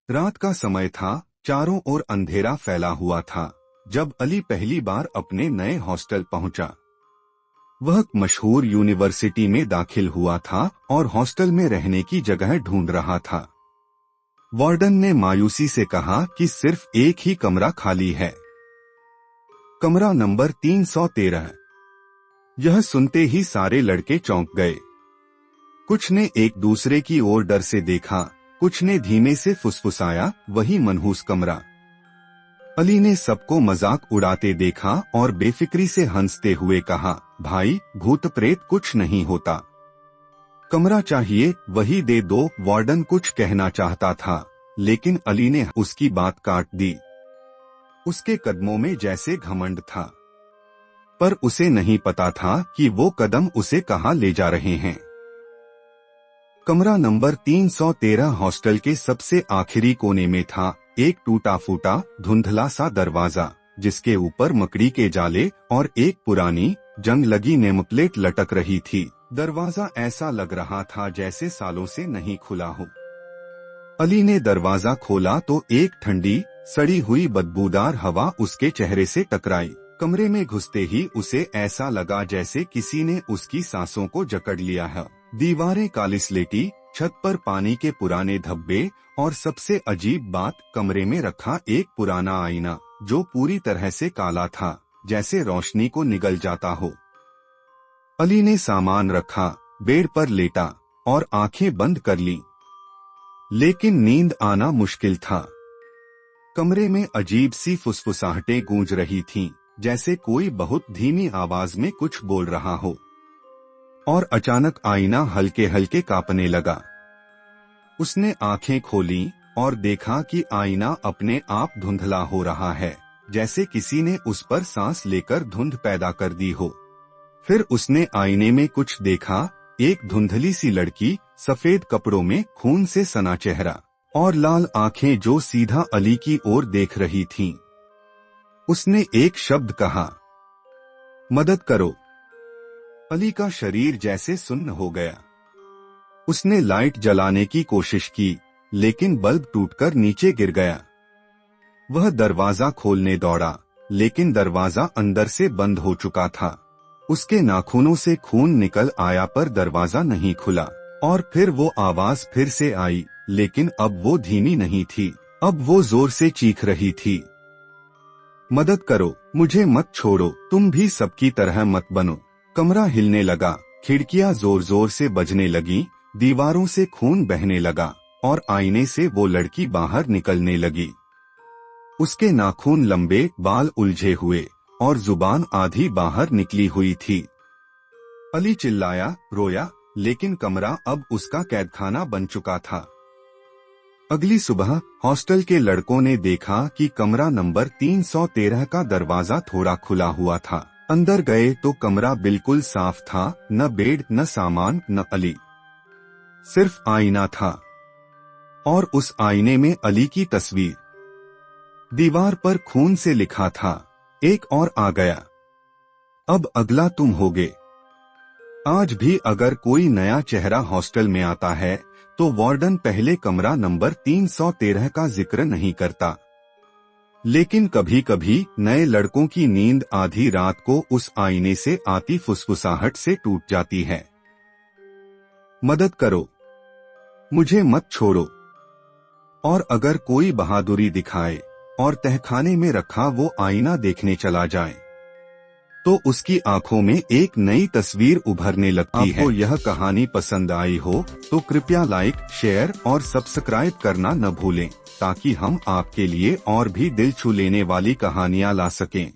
रात का समय था, चारों ओर अंधेरा फैला हुआ था। जब अली पहली बार अपने नए हॉस्टल पहुंचा, वह मशहूर यूनिवर्सिटी में दाखिल हुआ था और हॉस्टल में रहने की जगह ढूंढ रहा था। वार्डन ने मायूसी से कहा कि सिर्फ एक ही कमरा खाली है, कमरा नंबर 313। यह सुनते ही सारे लड़के चौंक गए। कुछ ने एक दूसरे की ओर डर से देखा, कुछ ने धीमे से फुसफुसाया, वही मनहूस कमरा। अली ने सबको मजाक उड़ाते देखा और बेफिक्री से हंसते हुए कहा, भाई भूत प्रेत कुछ नहीं होता, कमरा चाहिए वही दे दो। वार्डन कुछ कहना चाहता था, लेकिन अली ने उसकी बात काट दी। उसके कदमों में जैसे घमंड था, पर उसे नहीं पता था कि वो कदम उसे कहाँ ले जा रहे हैं। कमरा नंबर 313 हॉस्टल के सबसे आखिरी कोने में था। एक टूटा फूटा धुंधला सा दरवाजा, जिसके ऊपर मकड़ी के जाले और एक पुरानी जंग लगी नेमप्लेट लटक रही थी। दरवाजा ऐसा लग रहा था जैसे सालों से नहीं खुला हो। अली ने दरवाजा खोला तो एक ठंडी सड़ी हुई बदबूदार हवा उसके चेहरे से टकराई। कमरे में घुसते ही उसे ऐसा लगा जैसे किसी ने उसकी सांसों को जकड़ लिया है। दीवारें काली स्लेटी, छत पर पानी के पुराने धब्बे और सबसे अजीब बात, कमरे में रखा एक पुराना आईना जो पूरी तरह से काला था, जैसे रोशनी को निगल जाता हो। अली ने सामान रखा, बेड पर लेटा और आंखें बंद कर ली, लेकिन नींद आना मुश्किल था। कमरे में अजीब सी फुसफुसाहटें गूंज रही थीं, जैसे कोई बहुत धीमी आवाज में कुछ बोल रहा हो। और अचानक आईना हल्के हल्के कांपने लगा। उसने आंखें खोली और देखा कि आईना अपने आप धुंधला हो रहा है, जैसे किसी ने उस पर सांस लेकर धुंध पैदा कर दी हो। फिर उसने आईने में कुछ देखा, एक धुंधली सी लड़की, सफेद कपड़ों में, खून से सना चेहरा और लाल आंखें जो सीधा अली की ओर देख रही थीं। उसने एक शब्द कहा, मदद करो। अली का शरीर जैसे सुन्न हो गया। उसने लाइट जलाने की कोशिश की, लेकिन बल्ब टूटकर नीचे गिर गया। वह दरवाजा खोलने दौड़ा, लेकिन दरवाजा अंदर से बंद हो चुका था। उसके नाखूनों से खून निकल आया पर दरवाजा नहीं खुला। और फिर वो आवाज फिर से आई, लेकिन अब वो धीमी नहीं थी, अब वो जोर से चीख रही थी, मदद करो, मुझे मत छोड़ो, तुम भी सबकी तरह मत बनो। कमरा हिलने लगा, खिड़कियां जोर जोर से बजने लगी, दीवारों से खून बहने लगा और आईने से वो लड़की बाहर निकलने लगी। उसके नाखून लंबे, बाल उलझे हुए और जुबान आधी बाहर निकली हुई थी। अली चिल्लाया, रोया, लेकिन कमरा अब उसका कैदखाना बन चुका था। अगली सुबह हॉस्टल के लड़कों ने देखा कि कमरा नंबर 313 का दरवाजा थोड़ा खुला हुआ था। अंदर गए तो कमरा बिल्कुल साफ था, न बेड, न सामान, न अली। सिर्फ आईना था और उस आईने में अली की तस्वीर। दीवार पर खून से लिखा था, एक और आ गया, अब अगला तुम होगे। आज भी अगर कोई नया चेहरा हॉस्टल में आता है तो वार्डन पहले कमरा नंबर 313 का जिक्र नहीं करता, लेकिन कभी कभी नए लड़कों की नींद आधी रात को उस आईने से आती फुसफुसाहट से टूट जाती है। मदद करो, मुझे मत छोड़ो। और अगर कोई बहादुरी दिखाए और तहखाने में रखा वो आईना देखने चला जाए, तो उसकी आंखों में एक नई तस्वीर उभरने लगती है। आपको यह कहानी पसंद आई हो तो कृपया लाइक, शेयर और सब्सक्राइब करना न भूलें, ताकि हम आपके लिए और भी दिल छू लेने वाली कहानियां ला सकें।